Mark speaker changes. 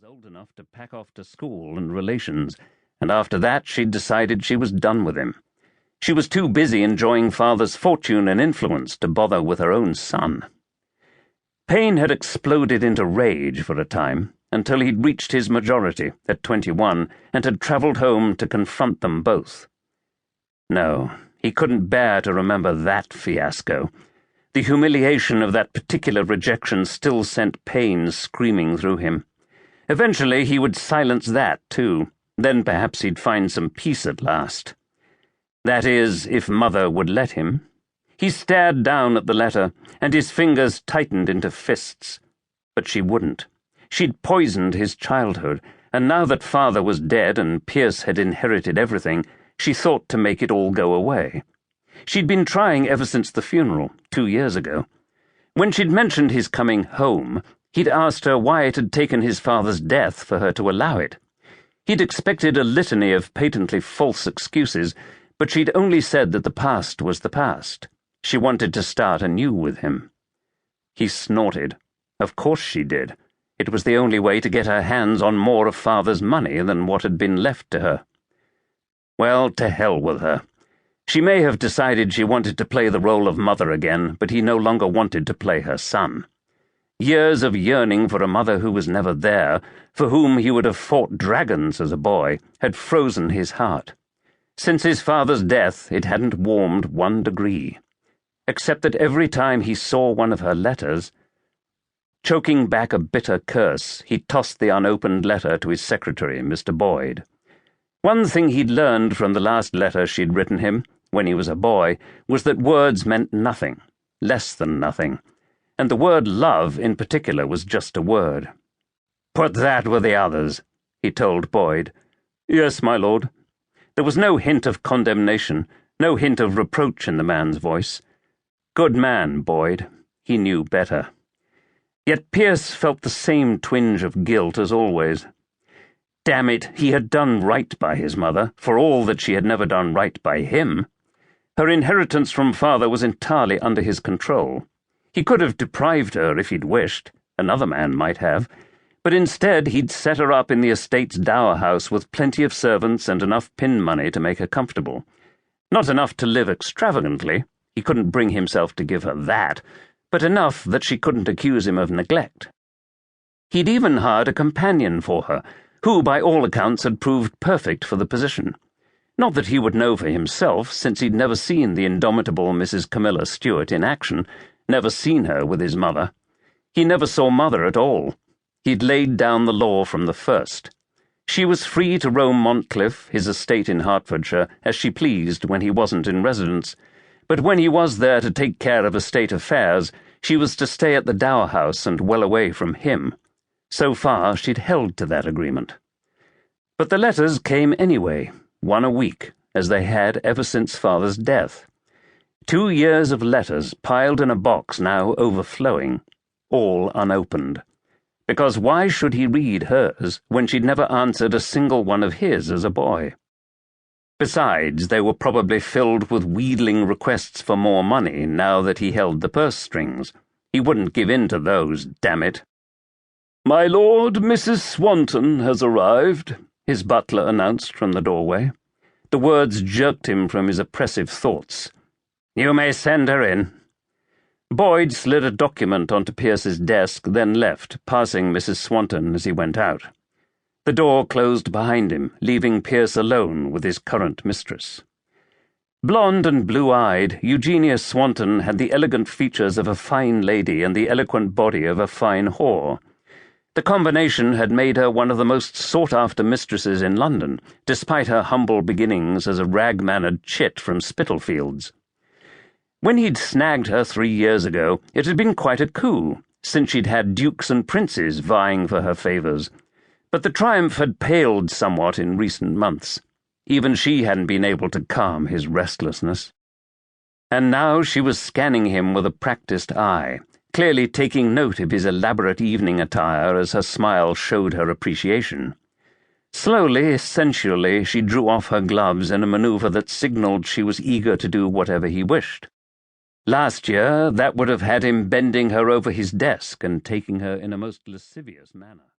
Speaker 1: was old enough to pack off to school and relations, and after that she'd decided she was done with him. She was too busy enjoying father's fortune and influence to bother with her own son. Paine had exploded into rage for a time, until he'd reached his majority at 21 and had travelled home to confront them both. No, he couldn't bear to remember that fiasco. The humiliation of that particular rejection still sent pain screaming through him. Eventually he would silence that, too. Then perhaps he'd find some peace at last. That is, if Mother would let him. He stared down at the letter, and his fingers tightened into fists. But she wouldn't. She'd poisoned his childhood, and now that Father was dead and Pierce had inherited everything, she thought to make it all go away. She'd been trying ever since the funeral, 2 years ago. When she'd mentioned his coming home, he'd asked her why it had taken his father's death for her to allow it. He'd expected a litany of patently false excuses, but she'd only said that the past was the past. She wanted to start anew with him. He snorted. Of course she did. It was the only way to get her hands on more of Father's money than what had been left to her. Well, to hell with her. She may have decided she wanted to play the role of mother again, but he no longer wanted to play her son. Years of yearning for a mother who was never there, for whom he would have fought dragons as a boy, had frozen his heart. Since his father's death, it hadn't warmed 1 degree. Except that every time he saw one of her letters, choking back a bitter curse, he tossed the unopened letter to his secretary, Mr. Boyd. One thing he'd learned from the last letter she'd written him, when he was a boy, was that words meant nothing, less than nothing, and the word love in particular was just a word. "Put that with the others," he told Boyd. "Yes, my lord." There was no hint of condemnation, no hint of reproach in the man's voice. Good man, Boyd. He knew better. Yet Pierce felt the same twinge of guilt as always. Damn it, he had done right by his mother, for all that she had never done right by him. Her inheritance from Father was entirely under his control. He could have deprived her if he'd wished, another man might have, but instead he'd set her up in the estate's dower house with plenty of servants and enough pin money to make her comfortable. Not enough to live extravagantly, he couldn't bring himself to give her that, but enough that she couldn't accuse him of neglect. He'd even hired a companion for her, who by all accounts had proved perfect for the position. Not that he would know for himself, since he'd never seen the indomitable Mrs. Camilla Stuart in action, never seen her with his mother. He never saw Mother at all. He'd laid down the law from the first. She was free to roam Montcliff, his estate in Hertfordshire, as she pleased when he wasn't in residence, but when he was there to take care of estate affairs, she was to stay at the dower house and well away from him. So far she'd held to that agreement. But the letters came anyway, 1 a week, as they had ever since Father's death. 2 years of letters piled in a box now overflowing, all unopened. Because why should he read hers when she'd never answered a single one of his as a boy? Besides, they were probably filled with wheedling requests for more money now that he held the purse strings. He wouldn't give in to those, damn it. "My lord, Mrs. Swanton has arrived," his butler announced from the doorway. The words jerked him from his oppressive thoughts. "You may send her in." Boyd slid a document onto Pierce's desk, then left, passing Mrs. Swanton as he went out. The door closed behind him, leaving Pierce alone with his current mistress. Blonde and blue-eyed, Eugenia Swanton had the elegant features of a fine lady and the eloquent body of a fine whore. The combination had made her one of the most sought-after mistresses in London, despite her humble beginnings as a rag-mannered chit from Spitalfields. When he'd snagged her 3 years ago, it had been quite a coup, since she'd had dukes and princes vying for her favours. But the triumph had paled somewhat in recent months. Even she hadn't been able to calm his restlessness. And now she was scanning him with a practised eye, clearly taking note of his elaborate evening attire as her smile showed her appreciation. Slowly, sensually, she drew off her gloves in a maneuver that signalled she was eager to do whatever he wished. Last year, that would have had him bending her over his desk and taking her in a most lascivious manner.